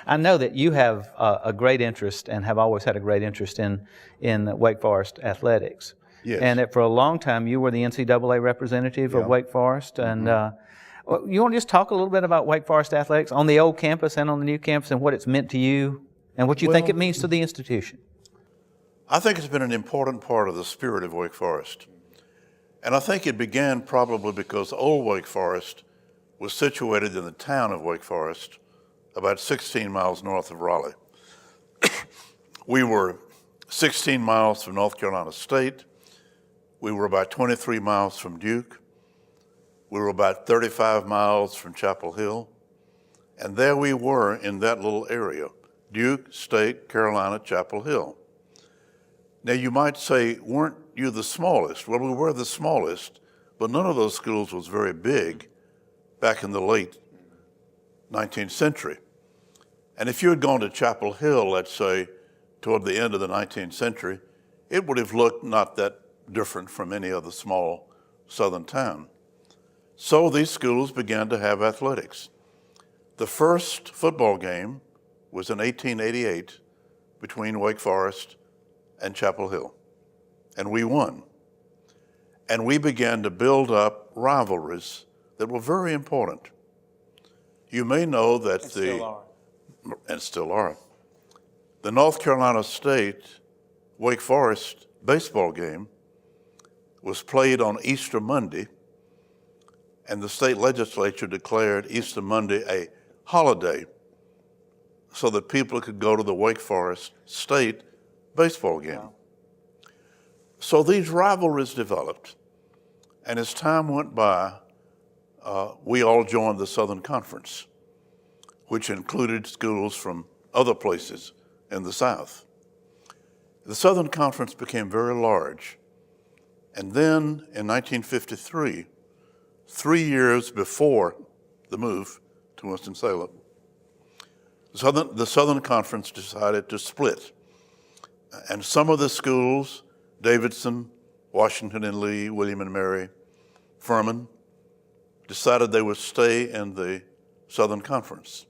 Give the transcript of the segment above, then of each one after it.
I know that you have a great interest and have always had a great interest in Wake Forest athletics. Yes. And that for a long time you were the NCAA representative of Wake Forest. And you want to just talk a little bit about Wake Forest athletics on the old campus and on the new campus and what it's meant to you and what you think it means to the institution? I think it's been an important part of the spirit of Wake Forest. And I think it began probably because old Wake Forest was situated in the town of Wake Forest, about 16 miles north of Raleigh. We were 16 miles from North Carolina State. We were about 23 miles from Duke. We were about 35 miles from Chapel Hill. And there we were in that little area, Duke, State, Carolina, Chapel Hill. Now you might say, weren't you the smallest? Well, we were the smallest, but none of those schools was very big back in the late 19th century. And if you had gone to Chapel Hill, let's say, toward the end of the 19th century, it would have looked not that different from any other small southern town. So these schools began to have athletics. The first football game was in 1888 between Wake Forest and Chapel Hill, and we won. And we began to build up rivalries that were very important. You may know that still are. The North Carolina State Wake Forest baseball game was played on Easter Monday, and the state legislature declared Easter Monday a holiday so that people could go to the Wake Forest State baseball game. Wow. So these rivalries developed, and as time went by, we all joined the Southern Conference, which included schools from other places in the South. The Southern Conference became very large, and then in 1953, 3 years before the move to Winston-Salem, the Southern Conference decided to split. And some of the schools, Davidson, Washington and Lee, William and Mary, Furman, decided they would stay in the Southern Conference.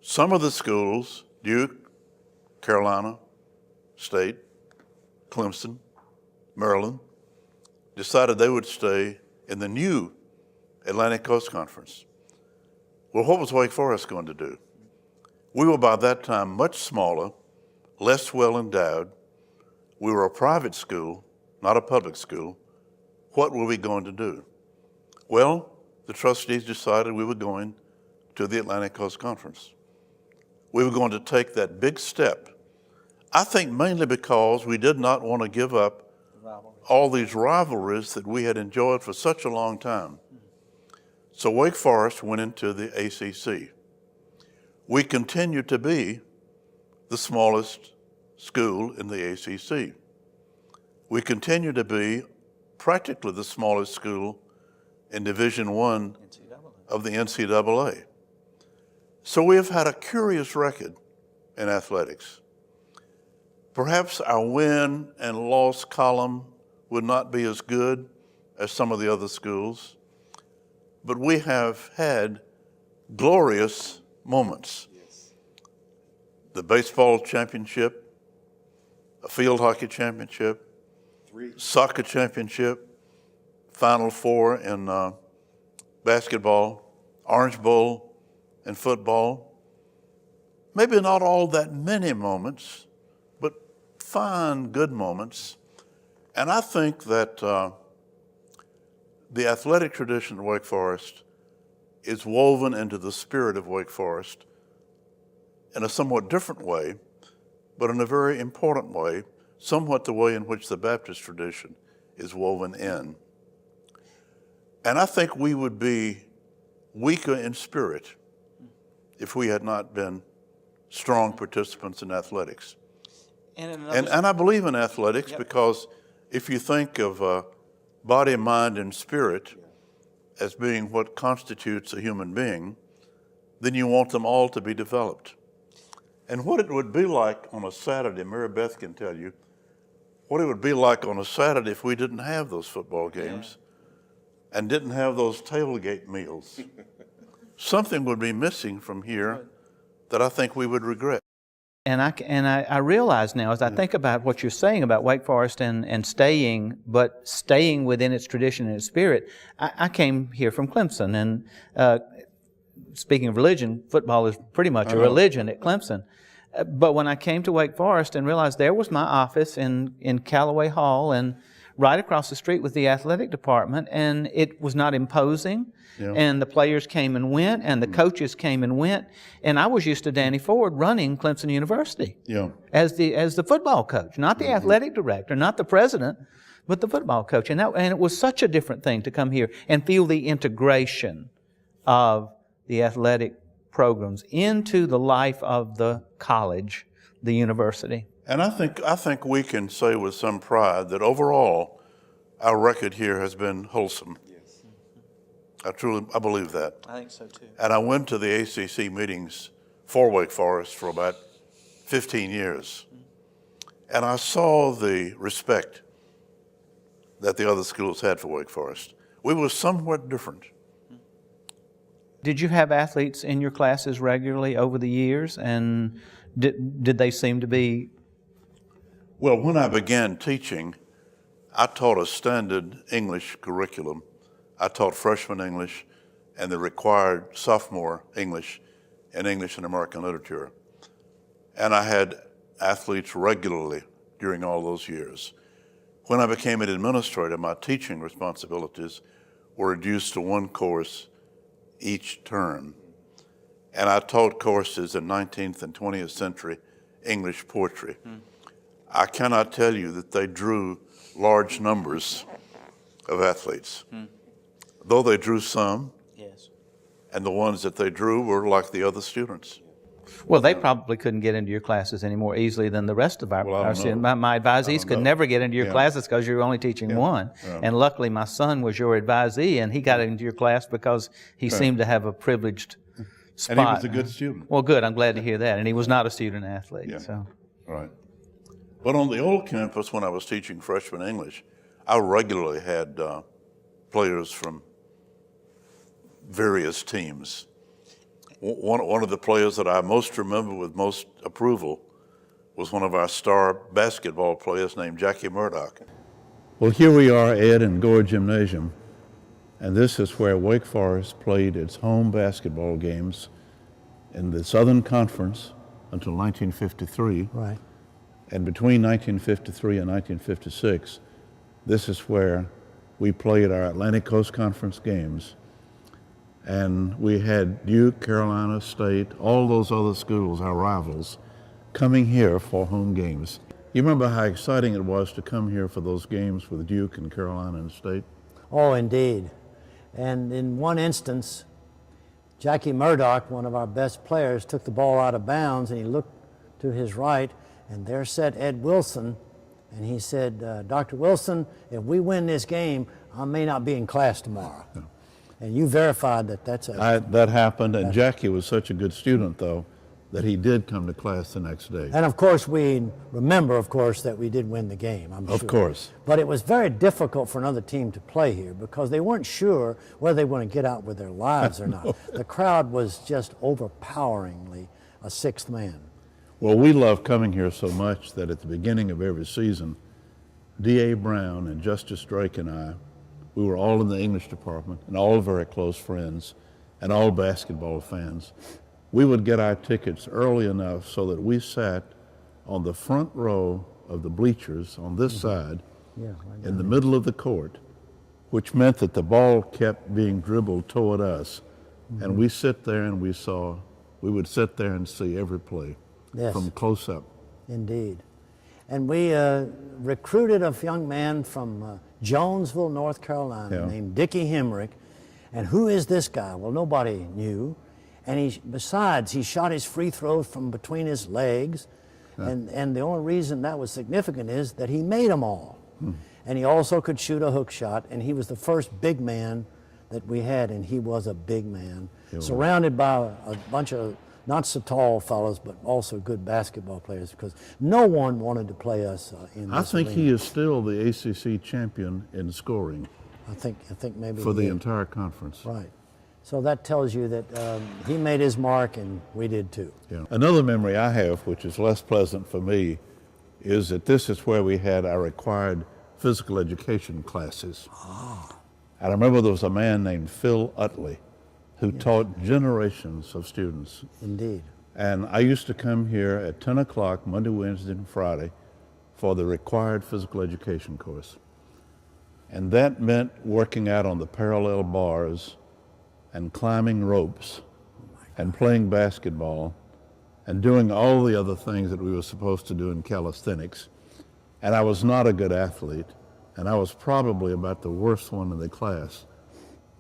Some of the schools, Duke, Carolina State, Clemson, Maryland, decided they would stay in the new Atlantic Coast Conference. Well, what was Wake Forest going to do? We were by that time much smaller, less well endowed. We were a private school, not a public school. What were we going to do? Well, the trustees decided we were going to the Atlantic Coast Conference. We were going to take that big step. I think mainly because we did not want to give up all these rivalries that we had enjoyed for such a long time. So Wake Forest went into the ACC. We continued to be the smallest school in the ACC. We continue to be practically the smallest school in Division I of the NCAA. So we have had a curious record in athletics. Perhaps our win and loss column would not be as good as some of the other schools, but we have had glorious moments. The baseball championship, a field hockey championship, soccer championship, Final Four in basketball, Orange Bowl in football. Maybe not all that many moments, but fine, good moments. And I think that the athletic tradition of Wake Forest is woven into the spirit of Wake Forest in a somewhat different way, but in a very important way, somewhat the way in which the Baptist tradition is woven in. And I think we would be weaker in spirit if we had not been strong participants in athletics. And I believe in athletics because if you think of body, mind, and spirit as being what constitutes a human being, then you want them all to be developed. And what it would be like on a Saturday, Mary Beth can tell you, what it would be like on a Saturday if we didn't have those football games and didn't have those tailgate meals. Something would be missing from here that I think we would regret. And I realize now, as I think about what you're saying about Wake Forest and staying, but staying within its tradition and its spirit, I came here from Clemson, and speaking of religion, football is pretty much a religion at Clemson. But when I came to Wake Forest and realized there was my office in Callaway Hall, and right across the street was the athletic department, and it was not imposing. Yeah. And the players came and went, and the coaches came and went, and I was used to Danny Ford running Clemson University as the football coach, not the athletic director, not the president, but the football coach. And it was such a different thing to come here and feel the integration of the athletic programs into the life of the college, the university. And I think we can say with some pride that overall our record here has been wholesome. I believe that. I think so too. And I went to the ACC meetings for Wake Forest for about 15 years. And I saw the respect that the other schools had for Wake Forest. We were somewhat different. Did you have athletes in your classes regularly over the years? And did they seem to be? Well, when I began teaching, I taught a standard English curriculum. I taught freshman English and the required sophomore English and English and American literature. And I had athletes regularly during all those years. When I became an administrator, my teaching responsibilities were reduced to one course each term. And I taught courses in 19th and 20th century English poetry. I cannot tell you that they drew large numbers of athletes. Though they drew some, yes, and the ones that they drew were like the other students. Well, they probably couldn't get into your classes any more easily than the rest of our students. My advisees could never get into your classes because you were only teaching one. And luckily, my son was your advisee, and he got into your class because he seemed to have a privileged spot. And he was a good student. Well, good. I'm glad to hear that. And he was not a student athlete. Yeah. So. Right. But on the old campus, when I was teaching freshman English, I regularly had players from various teams. One of the players that I most remember with most approval was one of our star basketball players named Jackie Murdoch. Well, here we are, Ed, in Gore Gymnasium, and this is where Wake Forest played its home basketball games in the Southern Conference until 1953. Right. And between 1953 and 1956, this is where we played our Atlantic Coast Conference games. And we had Duke, Carolina State, all those other schools, our rivals, coming here for home games. You remember how exciting it was to come here for those games with Duke and Carolina and State? Oh, indeed. And in one instance, Jackie Murdoch, one of our best players, took the ball out of bounds, and he looked to his right, and there sat Ed Wilson, and he said, Dr. Wilson, if we win this game, I may not be in class tomorrow. Yeah. And you verified that that happened, and Jackie was such a good student, though, that he did come to class the next day. And of course, we remember, of course, that we did win the game, I'm sure. Of course. But it was very difficult for another team to play here because they weren't sure whether they want to get out with their lives or not. The crowd was just overpoweringly a sixth man. Well, we love coming here so much that at the beginning of every season, D.A. Brown and Justice Drake and I, we were all in the English department and all very close friends and all basketball fans. We would get our tickets early enough so that we sat on the front row of the bleachers on this side in the middle of the court, which meant that the ball kept being dribbled toward us. And we sit there and we would sit there and see every play from close up. Indeed. And we recruited a young man from Jonesville, North Carolina, named Dickie Hemrick. And who is this guy? Well, nobody knew. And besides, he shot his free throws from between his legs. And the only reason that was significant is that he made them all. And he also could shoot a hook shot. And he was the first big man that we had, and he was a big man, surrounded by a bunch of not so tall fellows, but also good basketball players, because no one wanted to play us in this I think arena. he is still the ACC champion in scoring. I think maybe for the entire conference. Right. So that tells you that he made his mark and we did too. Yeah. Another memory I have, which is less pleasant for me, is that this is where we had our required physical education classes. And I remember there was a man named Phil Utley who taught generations of students. Indeed. And I used to come here at 10 o'clock Monday, Wednesday, and Friday for the required physical education course. And that meant working out on the parallel bars and climbing ropes and playing basketball and doing all the other things that we were supposed to do in calisthenics. And I was not a good athlete, and I was probably about the worst one in the class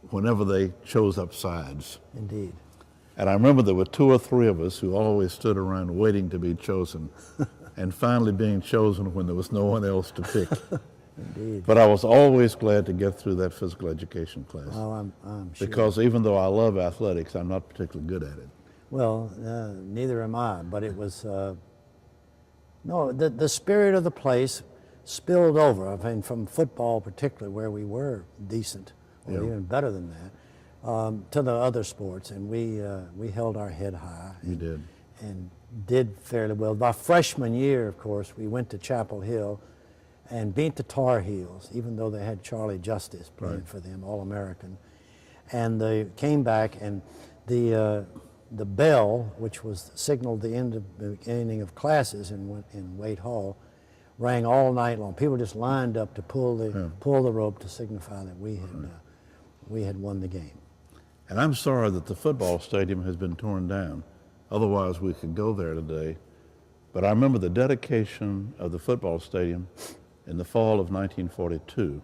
whenever they chose up sides. Indeed. And I remember there were 2 or 3 of us who always stood around waiting to be chosen and finally being chosen when there was no one else to pick. Indeed. But I was always glad to get through that physical education class. Oh, I'm sure. Because even though I love athletics, I'm not particularly good at it. Well, neither am I, but it was, no, the spirit of the place spilled over, I mean, from football particularly, where we were decent, or even better than that, to the other sports, and we held our head high. You did. And did fairly well. By freshman year, of course, we went to Chapel Hill and beat the Tar Heels, even though they had Charlie Justice playing for them, All-American. And they came back, and the bell, which was signaled the beginning of classes in Waite Hall, rang all night long. People just lined up to pull the rope to signify that we had won the game. And I'm sorry that the football stadium has been torn down. Otherwise, we could go there today. But I remember the dedication of the football stadium in the fall of 1942.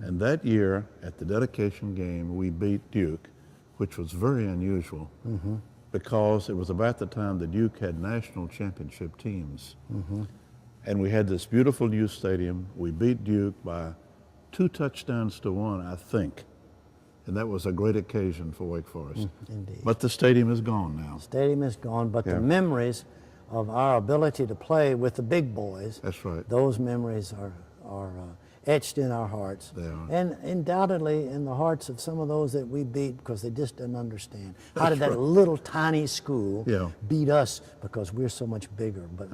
And that year, at the dedication game, we beat Duke, which was very unusual because it was about the time that Duke had national championship teams. And we had this beautiful new stadium. We beat Duke by 2 touchdowns to 1, I think. And that was a great occasion for Wake Forest. Indeed. But the stadium is gone now. The stadium is gone, but the memories of our ability to play with the big boys, That's right. those memories are etched in our hearts. They are. And undoubtedly in the hearts of some of those that we beat because they just didn't understand. How did that little tiny school beat us because we're so much bigger? But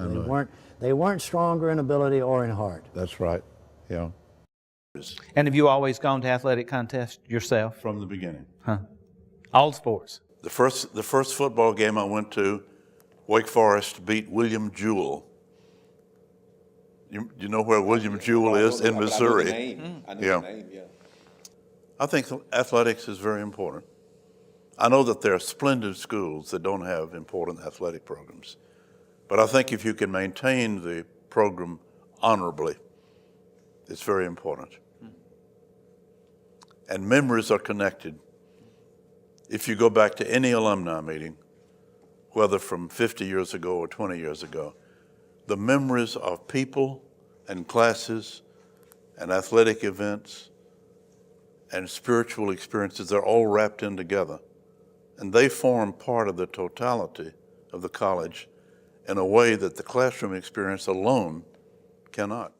they weren't stronger in ability or in heart. That's right, yeah. And have you always gone to athletic contests yourself? From the beginning. Huh? All sports? The first football game I went to, Wake Forest beat William Jewell. You know where William Jewell is? In Missouri. I know the name, yeah. I think athletics is very important. I know that there are splendid schools that don't have important athletic programs. But I think if you can maintain the program honorably, it's very important. And memories are connected. If you go back to any alumni meeting, whether from 50 years ago or 20 years ago, the memories of people and classes and athletic events and spiritual experiences, they're all wrapped in together. And they form part of the totality of the college in a way that the classroom experience alone cannot.